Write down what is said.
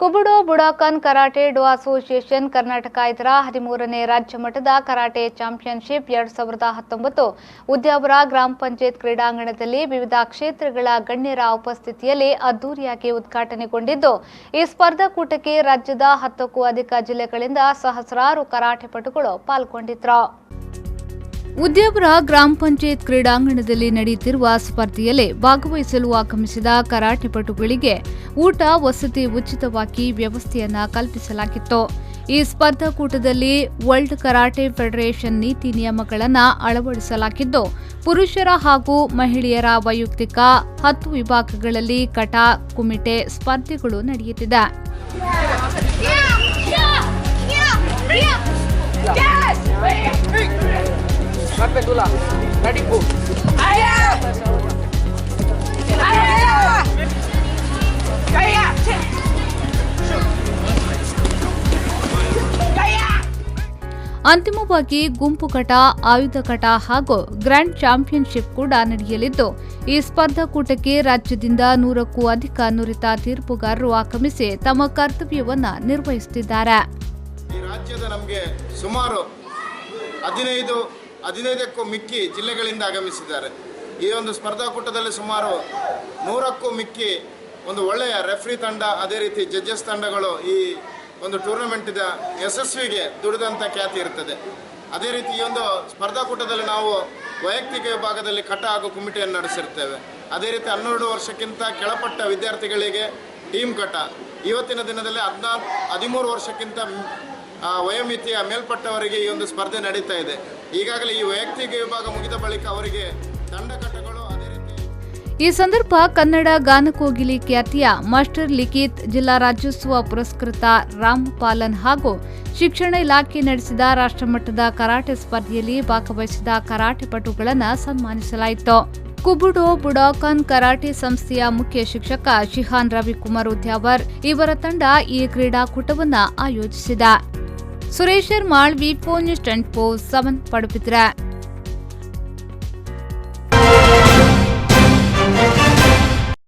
ಕುಬುಡೋ ಬುಡಾಕನ್ karate ಡೋ association Karnataka ಇದರ 13ನೇ ರಾಜ್ಯ ಮಟ್ಟದ ಕರಾಟೆ ಚಾಂಪಿಯನ್ಶಿಪ್ 2019 ಉದ್ಯಾವರ ಗ್ರಾಮ ಪಂಚಾಯತ್ ಕ್ರೀಡಾಂಗಣದಲ್ಲಿ ವಿವಿಧ ಕ್ಷೇತ್ರಗಳ ಗಣ್ಯರ ಉಪಸ್ಥಿತಿಯಲ್ಲಿ ಅದ್ದೂರಿಯಾಗಿ ಉದ್ಘಾಟನೆಗೊಂಡಿದ್ದು ಈ ಸ್ಪರ್ಧಾಕೂಟಕ್ಕೆ ರಾಜ್ಯದ 10ಕ್ಕೂ ಅಧಿಕ ಜಿಲ್ಲೆಗಳಿಂದ ಸಹಸ್ರಾರು ಕರಾಟೆ ಪಟುಗಳು ಪಾಲ್ಗೊಂಡಿದ್ದರು. ಉದ್ಯಾವರ ಗ್ರಾಮ ಪಂಚಾಯತ್ ಕ್ರೀಡಾಂಗಣದಲ್ಲಿ ನಡೆಯುತ್ತಿರುವ ಸ್ಪರ್ಧೆಯಲ್ಲಿ ಭಾಗವಹಿಸಲು ಆಗಮಿಸಿದ ಕರಾಟೆ ಪಟುಗಳಿಗೆ ಊಟ ವಸತಿ ಉಚಿತವಾಗಿ ವ್ಯವಸ್ಥೆಯನ್ನ ಕಲ್ಪಿಸಲಾಗಿತ್ತು. ಈ ಸ್ಪರ್ಧಾಕೂಟದಲ್ಲಿ ವರ್ಲ್ಡ್ ಕರಾಟೆ ಫೆಡರೇಷನ್ ನೀತಿ ನಿಯಮಗಳನ್ನು ಅಳವಡಿಸಲಾಗಿದ್ದು ಪುರುಷರ ಹಾಗೂ ಮಹಿಳೆಯರ ವೈಯಕ್ತಿಕ 10 ವಿಭಾಗಗಳಲ್ಲಿ ಕಟಾ ಕುಮಿಟೆ ಸ್ಪರ್ಧೆಗಳು ನಡೆಯುತ್ತಿದೆ. ಅಂತಿಮವಾಗಿ ಗುಂಪು ಕಟ, ಆಯುಧ ಕಟ ಹಾಗೂ ಗ್ರ್ಯಾಂಡ್ ಚಾಂಪಿಯನ್ಶಿಪ್ ಕೂಡ ನಡೆಯಲಿದ್ದು ಈ ಸ್ಪರ್ಧಾಕೂಟಕ್ಕೆ ರಾಜ್ಯದಿಂದ 100ಕ್ಕೂ ಅಧಿಕ ನುರಿತ ತೀರ್ಪುಗಾರರು ಆಗಮಿಸಿ ತಮ್ಮ ಕರ್ತವ್ಯವನ್ನ ನಿರ್ವಹಿಸುತ್ತಿದ್ದಾರೆ. ಈ ರಾಜ್ಯದ ನಮಗೆ ಸುಮಾರು 15ಕ್ಕೂ ಮಿಕ್ಕಿ ಜಿಲ್ಲೆಗಳಿಂದ ಆಗಮಿಸಿದ್ದಾರೆ. ಈ ಒಂದು ಸ್ಪರ್ಧಾಕೂಟದಲ್ಲಿ ಸುಮಾರು 100ಕ್ಕೂ ಮಿಕ್ಕಿ ಒಂದು ಒಳ್ಳೆಯ ರೆಫ್ರಿ ತಂಡ, ಅದೇ ರೀತಿ ಜಡ್ಜಸ್ ತಂಡಗಳು ಈ ಒಂದು ಟೂರ್ನಮೆಂಟಿನ ಯಶಸ್ವಿಗೆ ದುಡಿದಂಥ ಖ್ಯಾತಿ ಇರ್ತದೆ. ಅದೇ ರೀತಿ ಈ ಒಂದು ಸ್ಪರ್ಧಾಕೂಟದಲ್ಲಿ ನಾವು ವೈಯಕ್ತಿಕ ವಿಭಾಗದಲ್ಲಿ ಕಟ ಹಾಗೂ ಕುಮಿಟೆಯನ್ನು ನಡೆಸಿರ್ತೇವೆ. ಅದೇ ರೀತಿ 12 ವರ್ಷಕ್ಕಿಂತ ಕೆಳಪಟ್ಟ ವಿದ್ಯಾರ್ಥಿಗಳಿಗೆ ಟೀಮ್ ಕಟ, ಇವತ್ತಿನ ದಿನದಲ್ಲಿ 13 ವರ್ಷಕ್ಕಿಂತ ವಯೋಮಿತಿಯ ಮೇಲ್ಪಟ್ಟವರಿಗೆ ಈ ಒಂದು ಸ್ಪರ್ಧೆ ನಡೀತಾ ಇದೆ. ಈಗಾಗಲೇ ಈ ವೈಯಕ್ತಿಕ ವಿಭಾಗ ಮುಗಿದ ಬಳಿಕ ಅವರಿಗೆ ತಂಡ ಕಟಗಳು. ಅದೇ ರೀತಿ ಈ ಸಂದರ್ಭ ಕನ್ನಡ ಗಾನಕೋಗಿಲಿ ಖ್ಯಾತಿಯ ಮಾಸ್ಟರ್ ಲಿಖಿತ್, ಜಿಲ್ಲಾ ರಾಜ್ಯೋತ್ಸವ ಪುರಸ್ಕೃತ ರಾಮಪಾಲನ್ ಹಾಗೂ ಶಿಕ್ಷಣ ಇಲಾಖೆ ನಡೆಸಿದ ರಾಷ್ಟ್ರಮಟ್ಟದ ಕರಾಟೆ ಸ್ಪರ್ಧೆಯಲ್ಲಿ ಭಾಗವಹಿಸಿದ ಕರಾಟೆ ಪಟುಗಳನ್ನು ಸನ್ಮಾನಿಸಲಾಯಿತು. ಕುಬುಡೋ ಬುಡಾಕನ್ ಕರಾಟೆ ಸಂಸ್ಥೆಯ ಮುಖ್ಯ ಶಿಕ್ಷಕ ಶಿಹಾನ್ ರವಿಕುಮಾರ್ ಉದ್ಯಾವರ್ ಇವರ ತಂಡ ಈ ಕ್ರೀಡಾಕೂಟವನ್ನು ಆಯೋಜಿಸಿದೆ. ಸುರೇಶ್ ಮಾಳ್, ವಿ4 ನ್ಯೂಸ್ 24/7 ಪಡುಬಿದ್ರೆ.